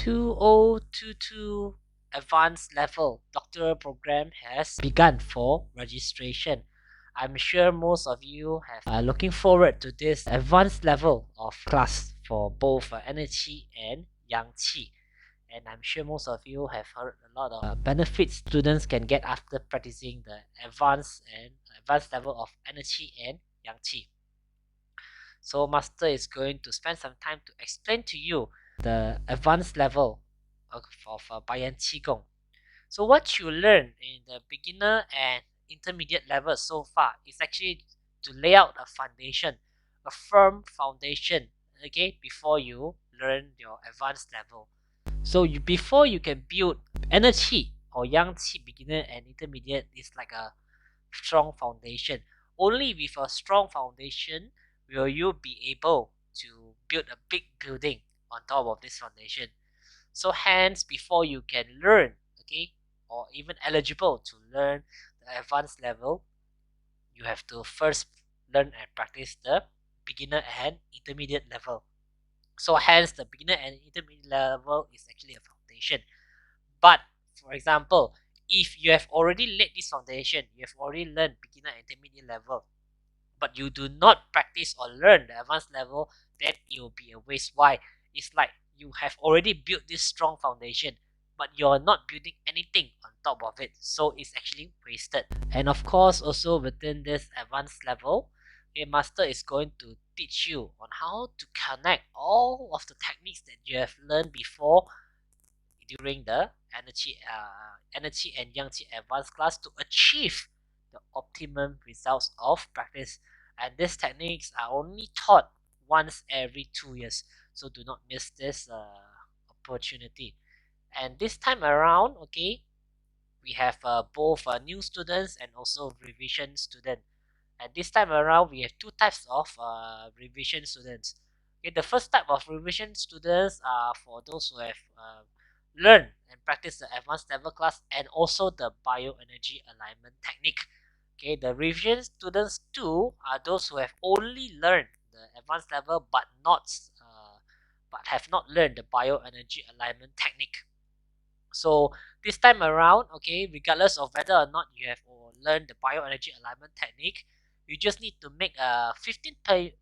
2022 advanced level doctoral program has begun for registration. I'm sure most of you are looking forward to this advanced level of class for both energy and yang qi. And I'm sure most of you have heard a lot of benefits students can get after practicing the advanced level of energy and yang qi. So Master is going to spend some time to explain to you the advanced level of Bayan Qigong. So what you learn in the beginner and intermediate level so far is actually to lay out a foundation, a firm foundation, okay, before you learn your advanced level. So before you can build energy or yang qi beginner and intermediate is like a strong foundation. Only with a strong foundation will you be able to build a big building on top of this foundation. So hence, before you can learn, okay, or even eligible to learn the advanced level, you have to first learn and practice the beginner and intermediate level. So hence, the beginner and intermediate level is actually a foundation. But for example, if you have already laid this foundation, you have already learned beginner and intermediate level, but you do not practice or learn the advanced level, then it will be a waste. Why? It's like you have already built this strong foundation, but you're not building anything on top of it, so it's actually wasted. And of course, also within this advanced level, a master is going to teach you on how to connect all of the techniques that you have learned before during the energy and yang qi advanced class to achieve the optimum results of practice. And these techniques are only taught once every 2 years, so do not miss this opportunity. And this time around, okay, we have both new students and also revision student. And this time around, we have two types of revision students. Okay, the first type of revision students are for those who have learned and practiced the advanced level class and also the bioenergy alignment technique. Okay, the revision students too are those who have only learned the advanced level but have not learned the bioenergy alignment technique. So this time around, okay, regardless of whether or not you have learned the bioenergy alignment technique, you just need to make a 15%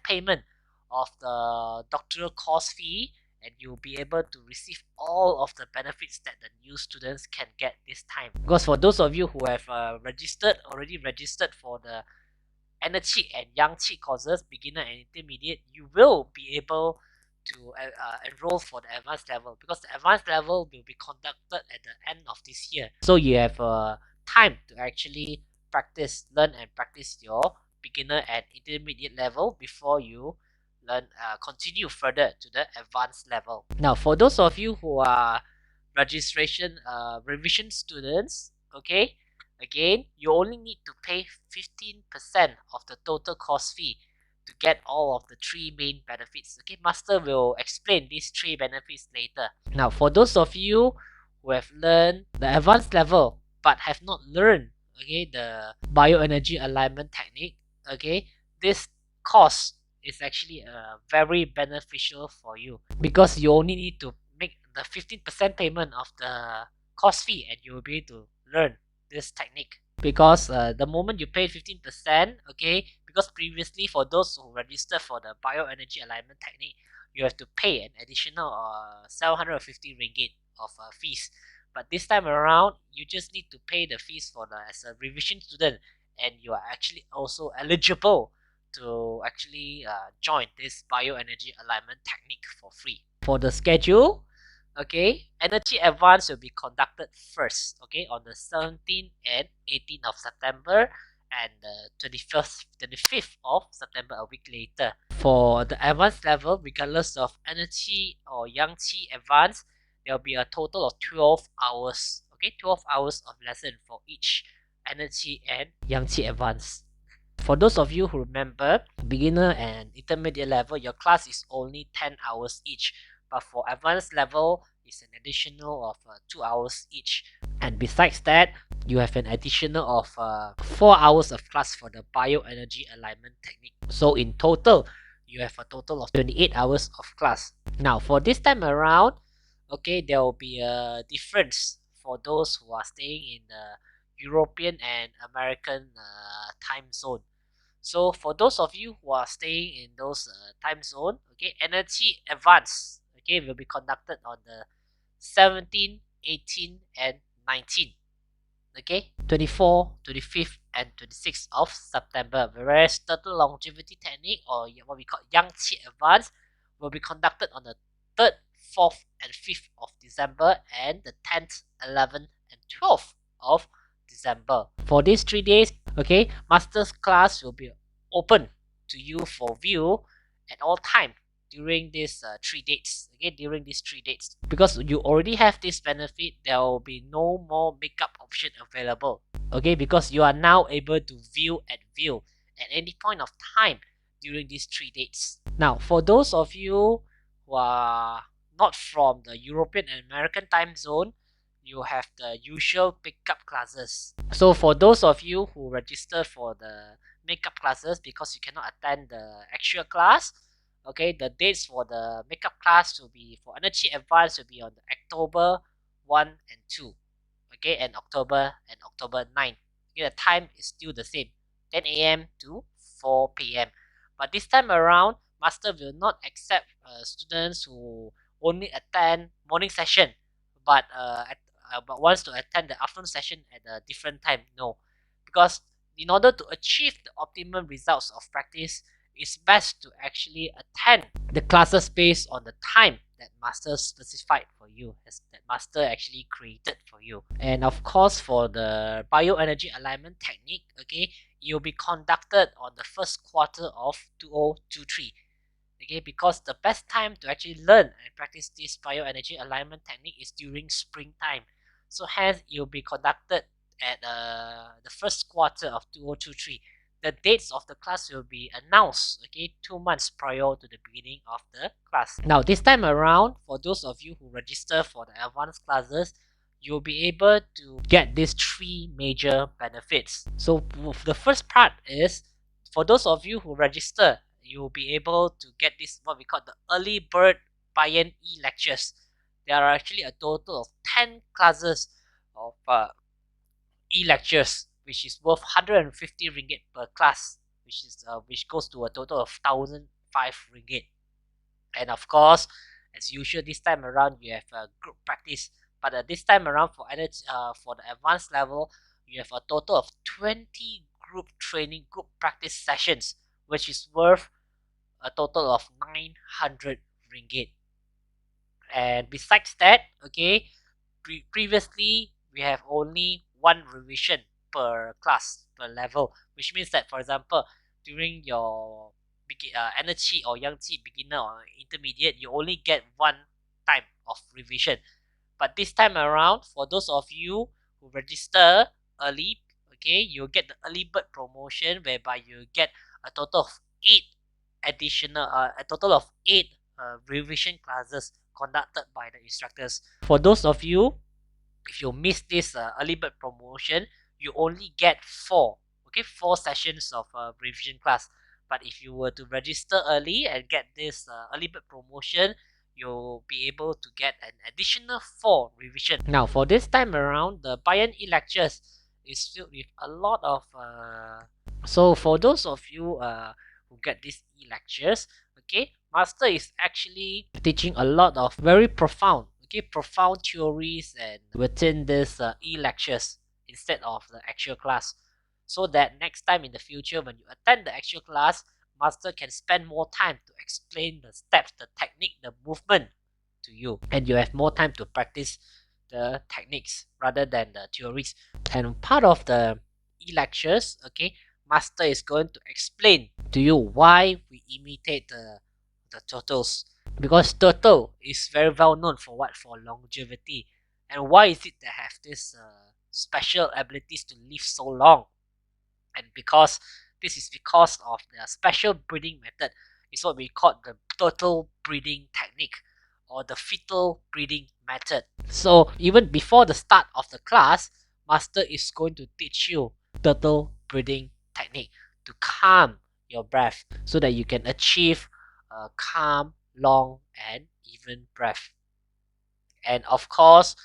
payment of the doctoral course fee, and you'll be able to receive all of the benefits that the new students can get this time. Because for those of you who have already registered for the energy and yang qi courses, beginner and intermediate, you will be able to enroll for the advanced level, because the advanced level will be conducted at the end of this year. So you have time to actually learn and practice your beginner and intermediate level before you continue further to the advanced level. Now, for those of you who are revision students, okay, again, you only need to pay 15% of the total course fee to get all of the three main benefits. Okay, Master will explain these three benefits later. Now, for those of you who have learned the advanced level but have not learned, okay, the bioenergy alignment technique, okay, this course is actually very beneficial for you, because you only need to make the 15% payment of the course fee and you will be able to learn this technique. Because the moment you pay 15%, okay, because previously for those who register for the bioenergy alignment technique, you have to pay an additional 750 ringgit of fees. But this time around, you just need to pay the fees for as a revision student, and you are actually also eligible to actually join this bioenergy alignment technique for free. For the schedule, okay, energy advance will be conducted first, okay, on the 17th and 18th of September, and the 25th of September, a week later. For the advanced level, regardless of energy or yang qi advance, there will be a total of 12 hours, okay, 12 hours of lesson for each energy and yang qi advance. For those of you who remember, beginner and intermediate level, your class is only 10 hours each. But for advanced level, it's an additional of 2 hours each. And besides that, you have an additional of 4 hours of class for the bioenergy alignment technique. So in total, you have a total of 28 hours of class. Now, for this time around, okay, there will be a difference for those who are staying in the European and American time zone. So for those of you who are staying in those time zone, okay, energy advance, okay, will be conducted on the 17, 18, and 19, okay, 24, 25th, and 26th of September. Whereas turtle longevity technique, or what we call Yang Qi advance, will be conducted on the 3rd, 4th, and 5th of December, and the 10th, 11th, and 12th of December. For these 3 days, okay, master's class will be open to you for view at all time during these 3 dates. Okay, during these 3 dates, because you already have this benefit, there will be no more makeup option available. Okay, because you are now able to view at any point of time during these 3 dates. Now, for those of you who are not from the European and American time zone, you have the usual pickup classes. So for those of you who register for the makeup classes because you cannot attend the actual class, okay, the dates for the makeup class will be for energy advance will be on the October 1 and 2, okay, and October 9. Okay, the time is still the same, 10 a.m. to 4 p.m. But this time around, master will not accept students who only attend morning session, but wants to attend the afternoon session at a different time. No, because in order to achieve the optimum results of practice, it's best to actually attend the classes based on the time that master specified for you, as that master actually created for you. And of course, for the bioenergy alignment technique, okay, it will be conducted on the first quarter of 2023. Okay, because the best time to actually learn and practice this bioenergy alignment technique is during springtime. So hence, it will be conducted at the first quarter of 2023. The dates of the class will be announced, okay, 2 months prior to the beginning of the class. Now, this time around, for those of you who register for the advanced classes, you'll be able to get these 3 major benefits. So the first part is, for those of you who register, you'll be able to get this, what we call the early bird Payan e-lectures. There are actually a total of 10 classes of e-lectures, which is worth 150 ringgit per class, which goes to a total of 1,005 ringgit. And of course, as usual, this time around you have a group practice. But this time around for the advanced level, you have a total of 20 group practice sessions, which is worth a total of 900 ringgit. And besides that, okay, previously we have only one revision per class per level, which means that, for example, during your energy or Yang Qi beginner or intermediate, you only get one time of revision. But this time around, for those of you who register early, okay, you'll get the early bird promotion, whereby you get a total of a total of eight revision classes conducted by the instructors. For those of you, if you miss this early bird promotion, you only get four sessions of revision class. But if you were to register early and get this early bird promotion, you'll be able to get an additional 4 revision. Now, for this time around, the Bayan e-lectures is filled with a lot of so for those of you who get these e-lectures, okay, master is actually teaching a lot of very profound theories and within this e-lectures instead of the actual class, so that next time in the future when you attend the actual class, master can spend more time to explain the steps, the technique, the movement to you, and you have more time to practice the techniques rather than the theories. And part of the e-lectures, okay, master is going to explain to you why we imitate the turtles, because turtle is very well known for what, for longevity. And why is it they have this special abilities to live so long? And this is because of their special breeding method. It's what we call the turtle breeding technique, or the fetal breeding method. So even before the start of the class, master is going to teach you turtle breeding technique to calm your breath, so that you can achieve a calm, long, and even breath. And of course,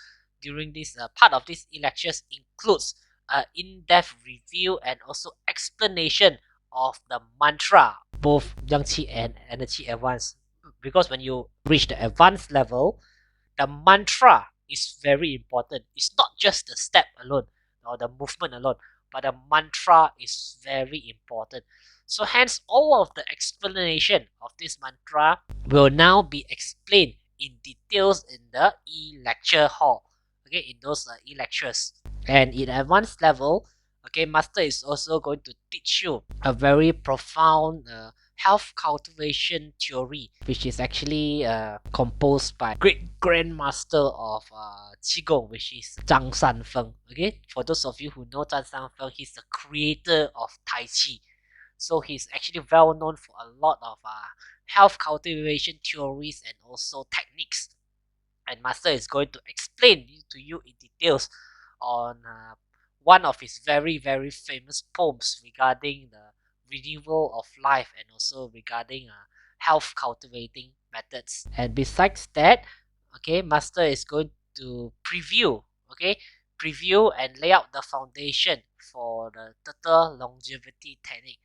during this part of these lectures includes in-depth review and also explanation of the mantra, both Jiangqi and Energy Advanced. Because when you reach the advanced level, the mantra is very important. It's not just the step alone or the movement alone, but the mantra is very important. So hence all of the explanation of this mantra will now be explained in details in the e-lecture hall. Okay, in those e-lectures. And in advanced level, okay, master is also going to teach you a very profound health cultivation theory, which is actually composed by great grandmaster of Qigong, which is Zhang Sanfeng. Okay, for those of you who know Zhang Sanfeng, he's the creator of Tai Chi. So he's actually well known for a lot of health cultivation theories and also techniques. And master is going to explain to you in details on one of his very famous poems regarding the renewal of life and also regarding health cultivating methods. And besides that, okay, master is going to preview and lay out the foundation for the turtle longevity technique.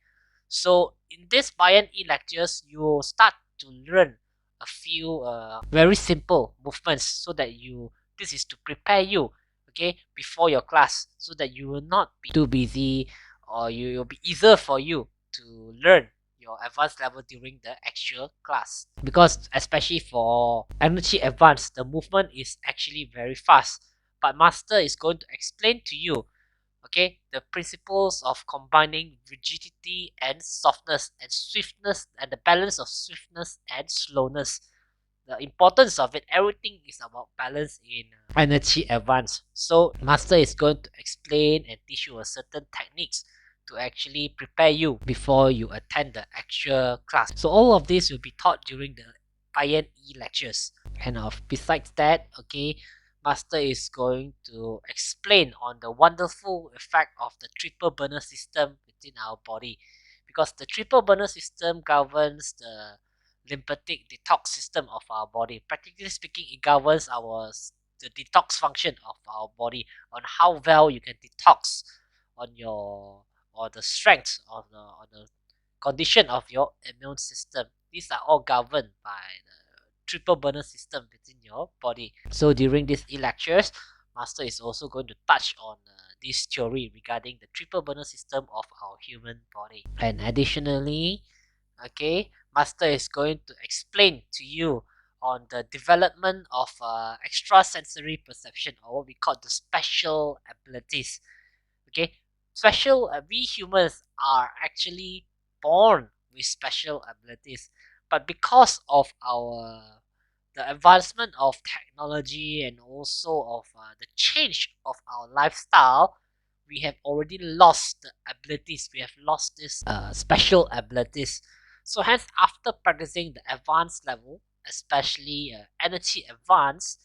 So in this Bayan e-lectures, you will start to learn a few very simple movements so that this is to prepare you, okay, before your class, so that you will not be too busy, or you will be easier for you to learn your advanced level during the actual class. Because especially for energy advanced, the movement is actually very fast, but master is going to explain to you, okay, the principles of combining rigidity and softness and swiftness and the balance of swiftness and slowness. The importance of it, everything is about balance in energy advance. So master is going to explain and teach you a certain techniques to actually prepare you before you attend the actual class. So all of this will be taught during the INE lectures. And besides that, okay, master is going to explain on the wonderful effect of the triple burner system within our body, because the triple burner system governs the lymphatic detox system of our body. Practically speaking, it governs the detox function of our body, on how well you can detox on your, or the strength of the, or the condition of your immune system. These are all governed by the triple burner system within your body. So during these e-lectures, master is also going to touch on this theory regarding the triple burner system of our human body. And additionally, okay, master is going to explain to you on the development of extrasensory perception, or what we call the special abilities. Okay, we humans are actually born with special abilities, but because of the advancement of technology and also of the change of our lifestyle, we have already lost the abilities. We have lost these special abilities. So hence, after practicing the advanced level, especially energy advanced,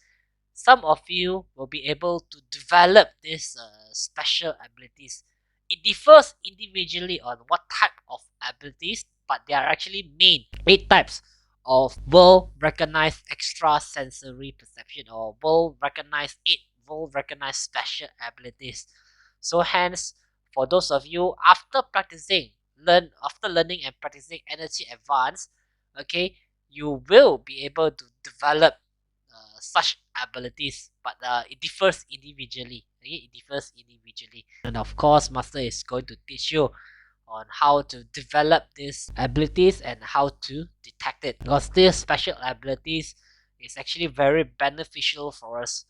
some of you will be able to develop these special abilities. It differs individually on what type of abilities, but there are actually main 8 types of world recognized extrasensory perception, or world recognized special abilities. So hence, for those of you after after learning and practicing energy advance, okay, you will be able to develop such abilities, but it differs individually. Okay, it differs individually. And of course, master is going to teach you on how to develop these abilities and how to detect it, because these special abilities is actually very beneficial for us,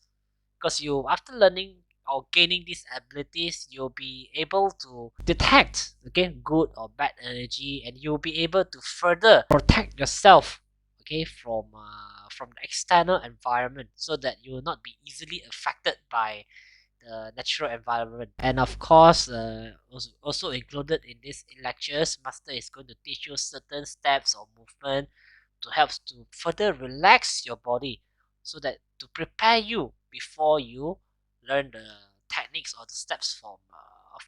because you, after learning or gaining these abilities, you'll be able to detect, okay, good or bad energy, and you'll be able to further protect yourself, okay, from the external environment, so that you will not be easily affected by the natural environment. And of course, also included in these lectures, master is going to teach you certain steps or movement to help to further relax your body, so that to prepare you before you learn the techniques or the steps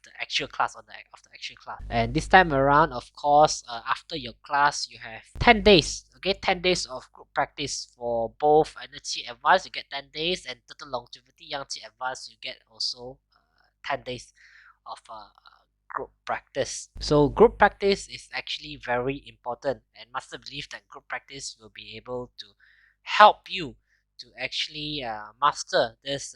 the actual class of the actual class. And this time around, of course, after your class, you have 10 days. Okay, 10 days of group practice for both Energy Advanced. You get 10 days, and Total Longevity Yang Advanced. You get also 10 days of group practice. So group practice is actually very important, and Master believe that group practice will be able to help you to actually master these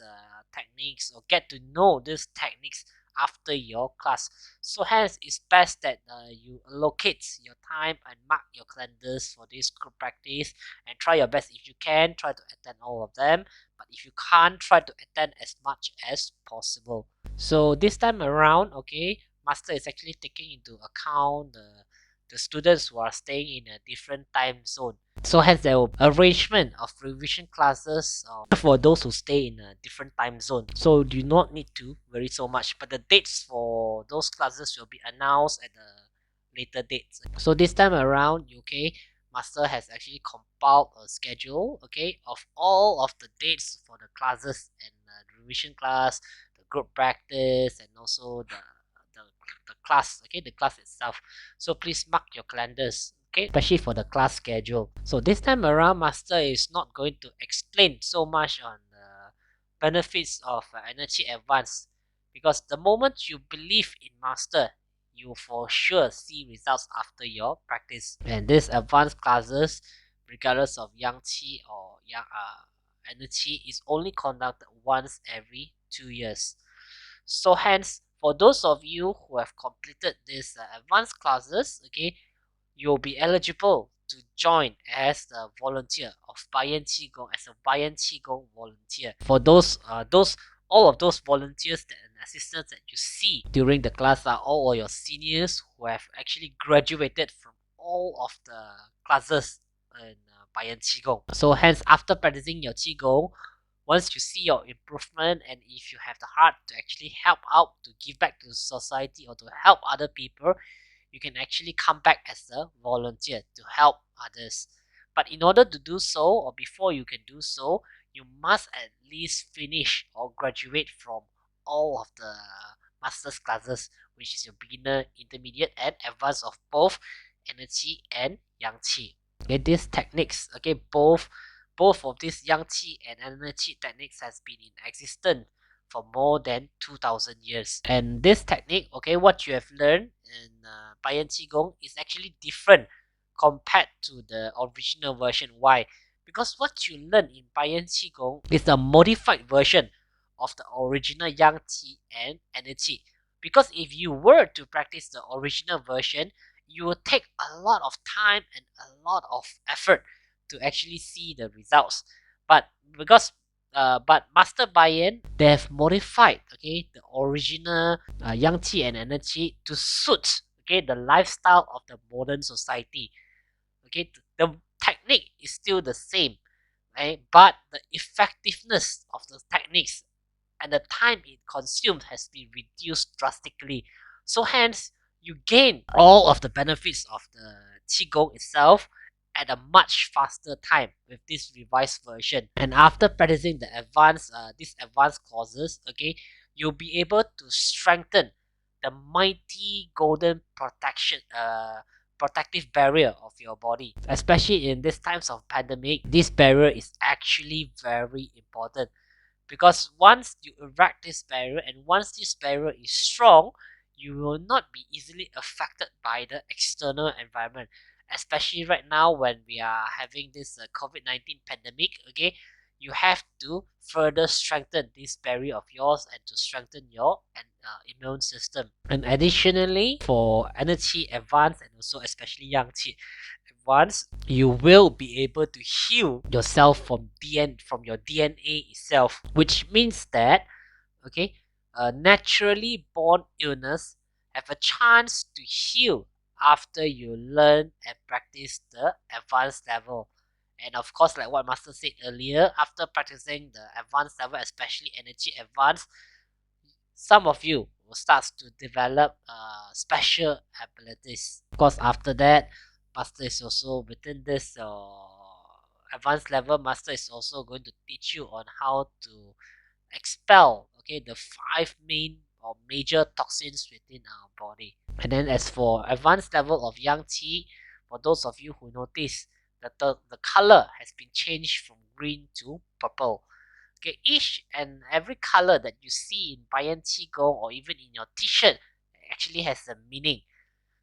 techniques or get to know these techniques after your class. So hence it's best that you allocate your time and mark your calendars for this group practice and try your best. If you can, try to attend all of them, but if you can't, try to attend as much as possible. So this time around, okay, Master is actually taking into account the students who are staying in a different time zone. So hence there will be arrangement of revision classes for those who stay in a different time zone. So do not need to worry so much. But the dates for those classes will be announced at the later dates. So this time around, okay, Master has actually compiled a schedule, okay, of all of the dates for the classes and the revision class, the group practice, and also the, the class, okay, the class itself. So please mark your calendars, okay, especially for the class schedule. So this time around, Master is not going to explain so much on the benefits of Energy Advance, because the moment you believe in Master, you for sure see results after your practice. And these advanced classes, regardless of Yang Qi or Energy, is only conducted once every 2 years. So hence, for those of you who have completed these advanced classes, okay, you'll be eligible to join as a volunteer of Bayan Qigong, as a Bayan Qigong volunteer. For those all of those volunteers and assistants that you see during the class are all your seniors who have actually graduated from all of the classes in Bayan Qigong. So hence, after practicing your Qigong, once you see your improvement and if you have the heart to actually help out, to give back to society or to help other people, you can actually come back as a volunteer to help others. But in order to do so, or before you can do so, you must at least finish or graduate from all of the master's classes, which is your beginner, intermediate, and advanced of both Energy and Yang Qi. Okay, these techniques, okay, both of these Yang Qi and Energy techniques has been in existence for more than 2000 years. And this technique, okay, what you have learned in Bayan Qigong is actually different compared to the original version. Why? Because what you learn in Bayan Qigong is a modified version of the original Yang Qi and Energy. Because if you were to practice the original version, you will take a lot of time and a lot of effort to actually see the results. But because but Master Bayan, they have modified, okay, the original Yang Qi and Energy to suit, okay, the lifestyle of the modern society. Okay, the technique is still the same, right? But the effectiveness of the techniques and the time it consumed has been reduced drastically. So hence, you gain all of the benefits of the Qigong itself at a much faster time with this revised version. And after practicing these advanced courses, okay, you'll be able to strengthen the mighty golden protective barrier of your body. Especially in these times of pandemic, this barrier is actually very important, because once you erect this barrier and once this barrier is strong, you will not be easily affected by the external environment. Especially right now when we are having this COVID-19 pandemic, okay, you have to further strengthen this barrier of yours and to strengthen your immune system. And additionally, for Energy Advanced and also especially Yang Qi Advanced, you will be able to heal yourself from your DNA itself, which means that, okay, a naturally born illness have a chance to heal after you learn and practice the advanced level. And of course, like what Master said earlier, after practicing the advanced level, especially Energy Advanced, some of you will start to develop special abilities. Of course, after that, Master is also within this advanced level. Master is also going to teach you on how to expel, okay, the 5 main or major toxins within our body. And then as for advanced level of yang qi, for those of you who notice that the color has been changed from green to purple. Okay, each and every color that you see in Bayan Qigong or even in your t-shirt actually has a meaning.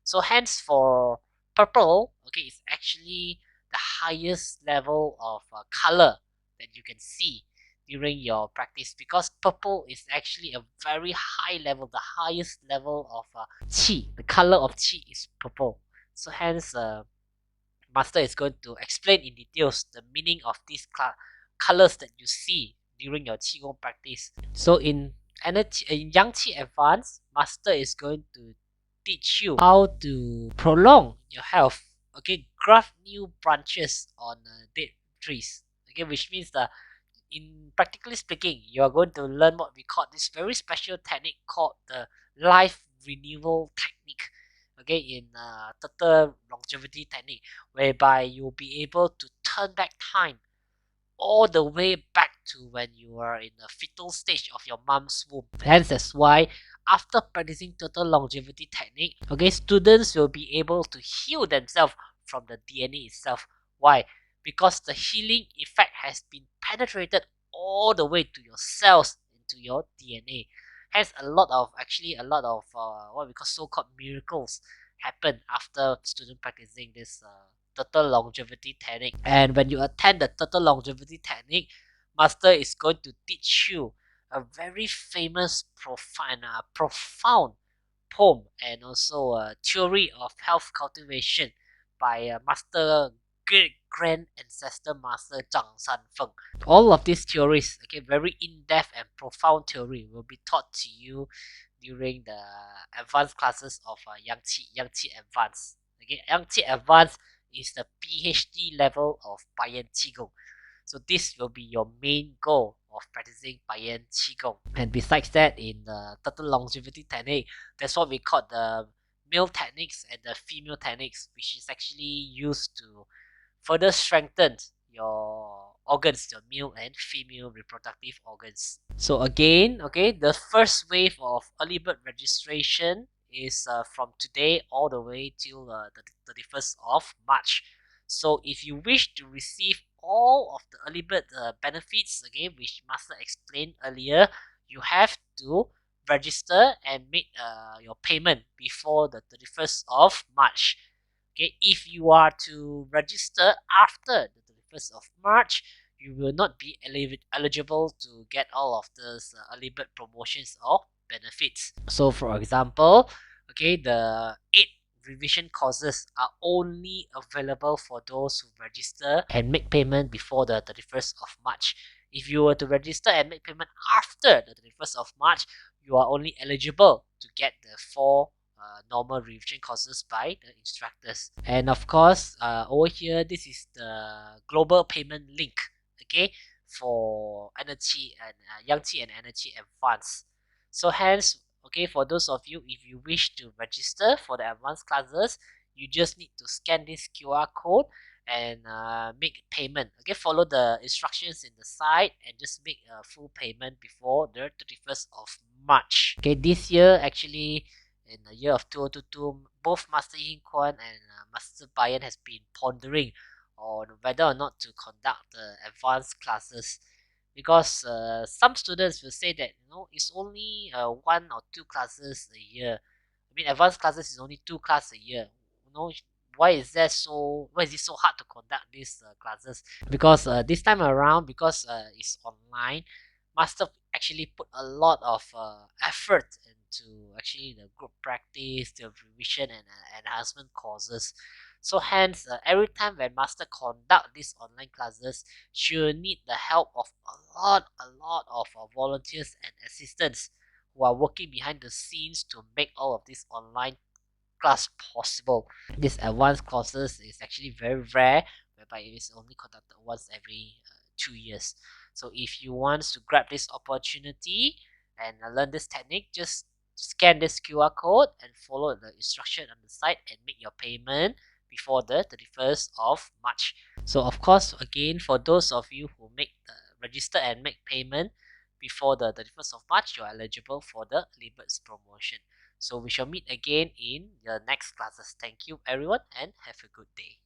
So hence for purple, okay, it's actually the highest level of color that you can see during your practice, because purple is actually a very high level, the highest level of qi. The color of qi is purple. So hence master is going to explain in details the meaning of these colors that you see during your qigong practice. So in Yang Qi Advance, master is going to teach you how to prolong your health. Okay, graft new branches on dead trees. Okay, which means that in practically speaking, you are going to learn what we call this very special technique called the life renewal technique. Okay, in total longevity technique, whereby you'll be able to turn back time all the way back to when you were in the fetal stage of your mom's womb. Hence, that's why after practicing total longevity technique, okay, students will be able to heal themselves from the DNA itself. Why? Because the healing effect has been penetrated all the way to your cells, into your DNA. Hence, a lot of what we call so-called miracles happen after student practicing this total longevity technique. And when you attend the total longevity technique, master is going to teach you a very famous, profound poem and also a theory of health cultivation by Master Great Grand Ancestor Master Zhang Sanfeng. All of these theories, okay, very in-depth and profound theory, will be taught to you during the advanced classes of Yang Qi Advanced. Okay, Yang Qi Advanced is the PhD level of Bayan Qigong. So this will be your main goal of practicing Bayan Qigong. And besides that, in the total longevity technique, that's what we call the male techniques and the female techniques, which is actually used to further strengthen your organs, your male and female reproductive organs. So again, okay, the first wave of early bird registration is from today all the way till the 31st of March. So if you wish to receive all of the early bird benefits, again, which Master explained earlier, you have to register and make your payment before the 31st of March. Okay, if you are to register after the 31st of March, you will not be eligible to get all of those early bird promotions or benefits. So for example, okay, the 8 revision courses are only available for those who register and make payment before the 31st of March. If you were to register and make payment after the 31st of March, you are only eligible to get the 4 normal revision courses by the instructors. And of course, over here, this is the global payment link, okay, for Energy and Yang Qi and Energy Advanced. So hence, okay, for those of you, if you wish to register for the advanced classes, you just need to scan this QR code and make payment. Okay, follow the instructions in the site and just make a full payment before the 31st of March. Okay, this year actually, in the year of 2022, both Master Yin Kuan and Master Bayan has been pondering on whether or not to conduct the advanced classes, because some students will say that it's only 1 or 2 classes a year. I mean, advanced classes is only 2 classes a year. Why is it so hard to conduct these classes? Because this time around, because it's online, Master actually put a lot of effort into actually the group practice, the revision and enhancement courses. So hence, every time when Master conduct these online classes, she will need the help of a lot of volunteers and assistants who are working behind the scenes to make all of this online class possible. These advanced courses is actually very rare, whereby it is only conducted once every 2 years. So if you want to grab this opportunity and learn this technique, just scan this QR code and follow the instruction on the site and make your payment before the 31st of March. So of course, again, for those of you who register and make payment before the 31st of March, you're eligible for the Liberts promotion. So we shall meet again in the next classes. Thank you everyone and have a good day.